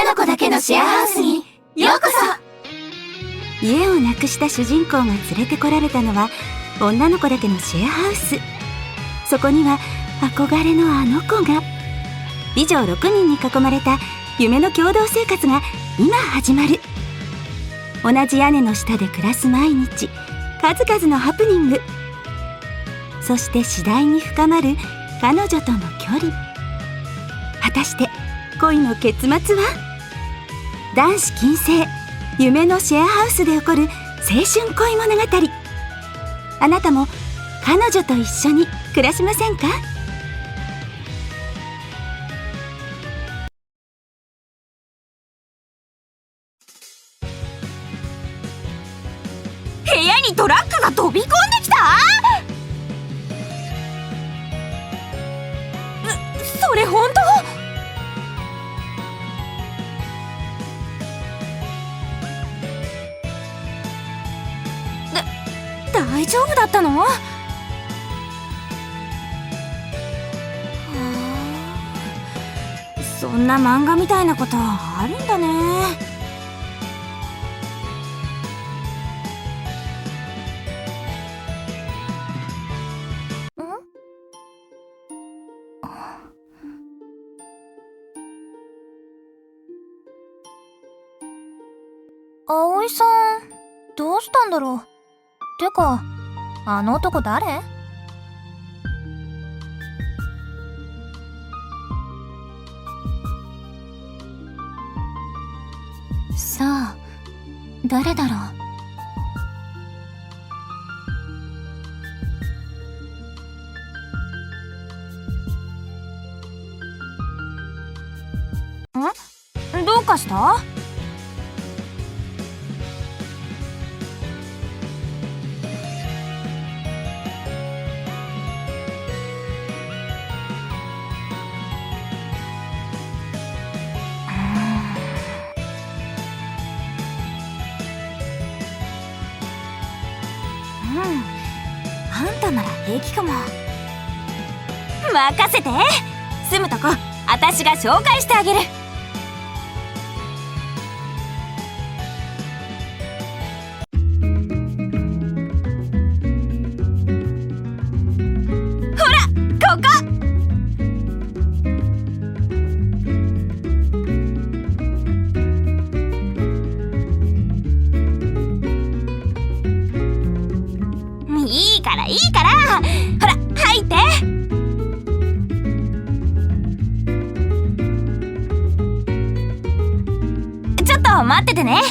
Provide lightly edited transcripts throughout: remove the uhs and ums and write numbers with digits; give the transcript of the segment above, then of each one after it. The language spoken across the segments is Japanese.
女の子だけのシェアハウスにようこそ。家をなくした主人公が連れてこられたのは女の子だけのシェアハウス。そこには憧れのあの子が。美女6人に囲まれた夢の共同生活が今始まる。同じ屋根の下で暮らす毎日、数々のハプニング、そして次第に深まる彼女との距離。果たして恋の結末は？男子禁制、夢のシェアハウスで起こる青春恋物語。あなたも彼女と一緒に暮らしませんか？部屋にトラックが飛び込んできた？それ本当？大丈夫だったの？そんな漫画みたいなことあるんだね。葵さん、どうしたんだろう。てか、あの男誰？さあ、誰だろう。どうかした？あんたなら平気かも。任せて。住むとこ私が紹介してあげる。ほらここ。いいからいいから、ほら入って。ちょっと待っててね。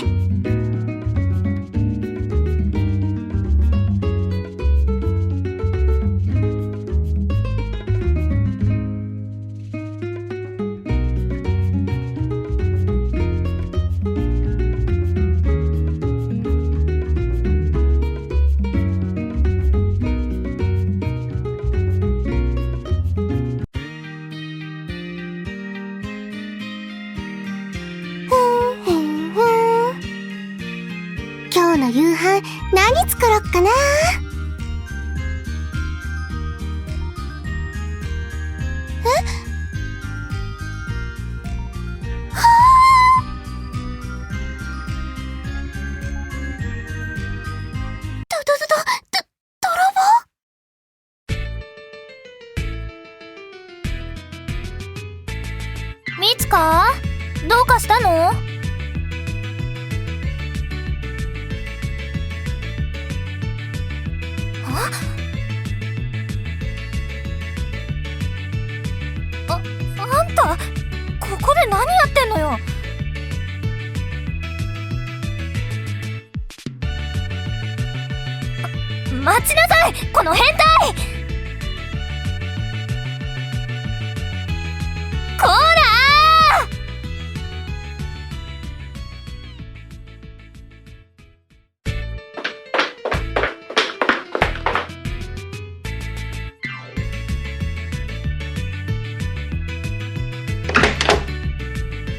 今日の夕飯何作ろっかな。泥棒？みつか、どうかしたの？あんた、ここで何やってんのよ。待ちなさい、この変態。こら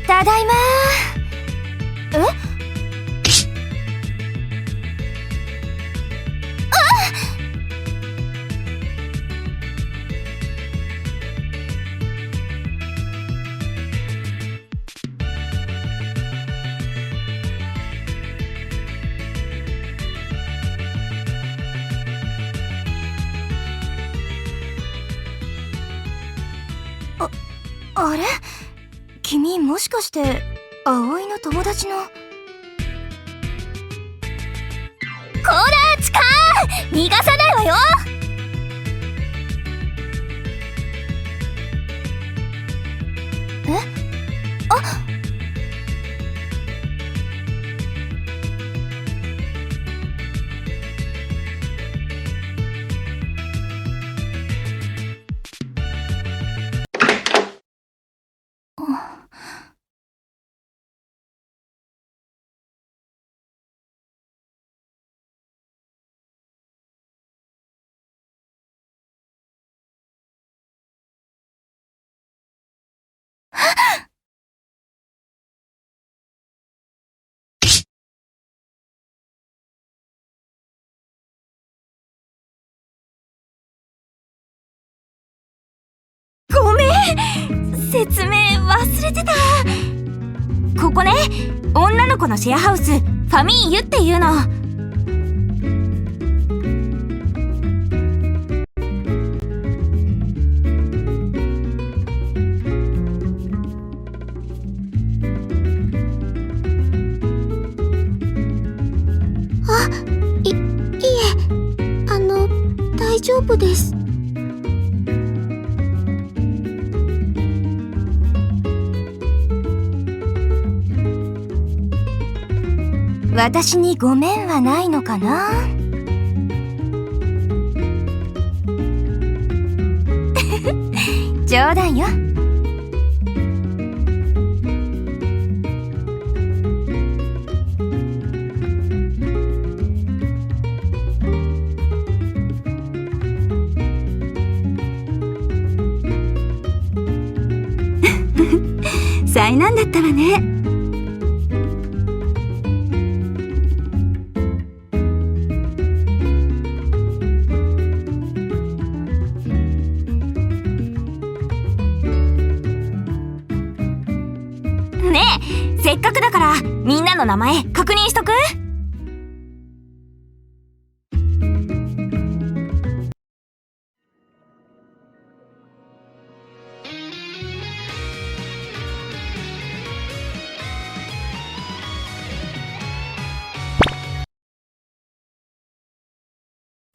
ただいま。もしかして葵の友達の。こらチカ逃がさないわよ。ごめん、説明忘れてた。ここね、女の子のシェアハウス、ファミーユっていうの。大丈夫です。私にごめんはないのかな。冗談よ。災難だったわね。ねえ、せっかくだからみんなの名前確認しとく？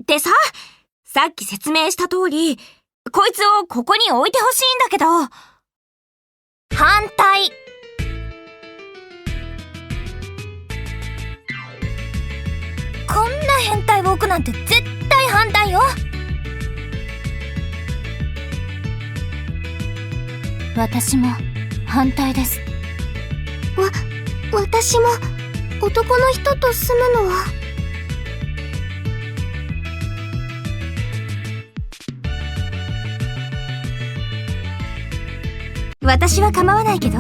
でさっき説明した通り、こいつをここに置いてほしいんだけど。反対。こんな変態を置くなんて絶対反対よ。私も反対です。私も男の人と住むのは。私は構わないけど、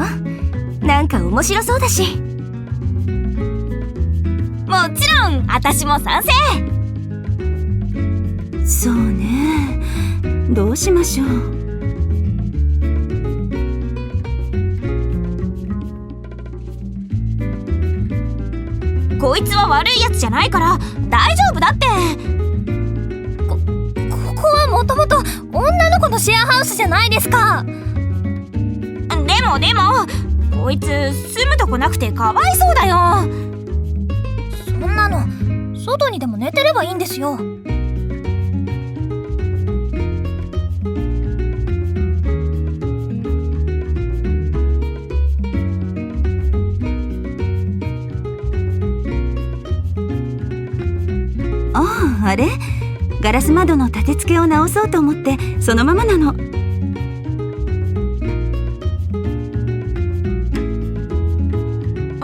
なんか面白そうだし。もちろん私も賛成。そうね、どうしましょう。こいつは悪いやつじゃないから大丈夫だって。ここはもともと女の子のシェアハウスじゃないですか。でもこいつ住むとこなくてかわいそうだよ。そんなの外にでも寝てればいいんですよ。あれガラス窓の立て付けを直そうと思ってそのままなの。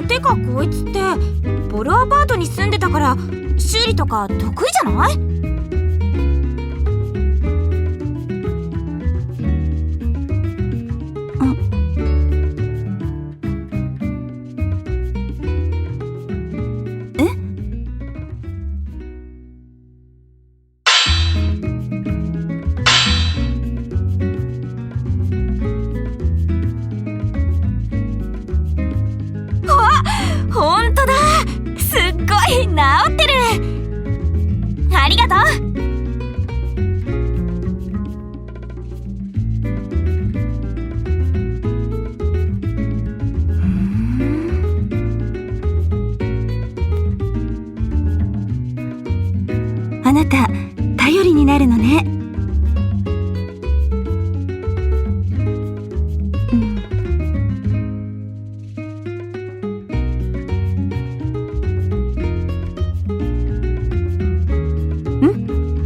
てかこいつってボロアパートに住んでたから修理とか得意じゃない？ほんとだ、すっごい治ってる。ありがとなた頼りになるのね。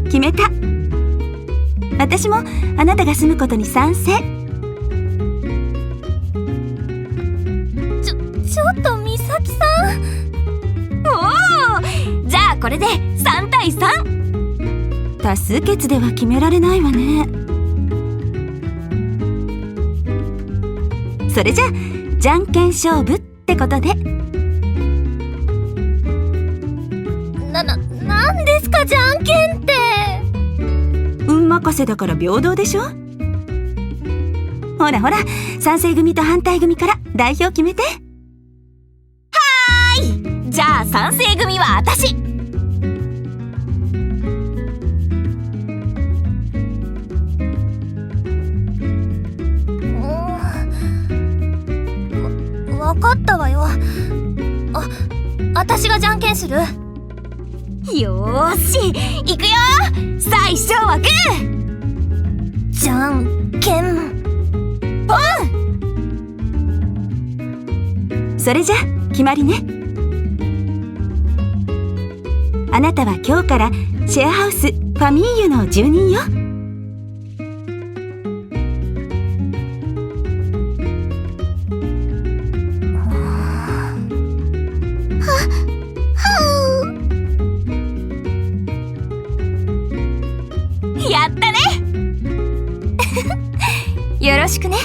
決めた。私もあなたが住むことに賛成。ちょっと美咲さん。おお、じゃあこれで3対3。多数決では決められないわね。それじゃじゃんけん勝負ってことで。なんですかじゃんけんって。運任せだから平等でしょ。ほらほら、賛成組と反対組から代表決めて。じゃあ賛成組は私。わかったわよ。私がじゃんけんする。よーし、いくよ。最初はグー。じゃんけんぽん。それじゃ決まりね。あなたは今日からシェアハウスファミーユの住人よ。やったね。よろしくね。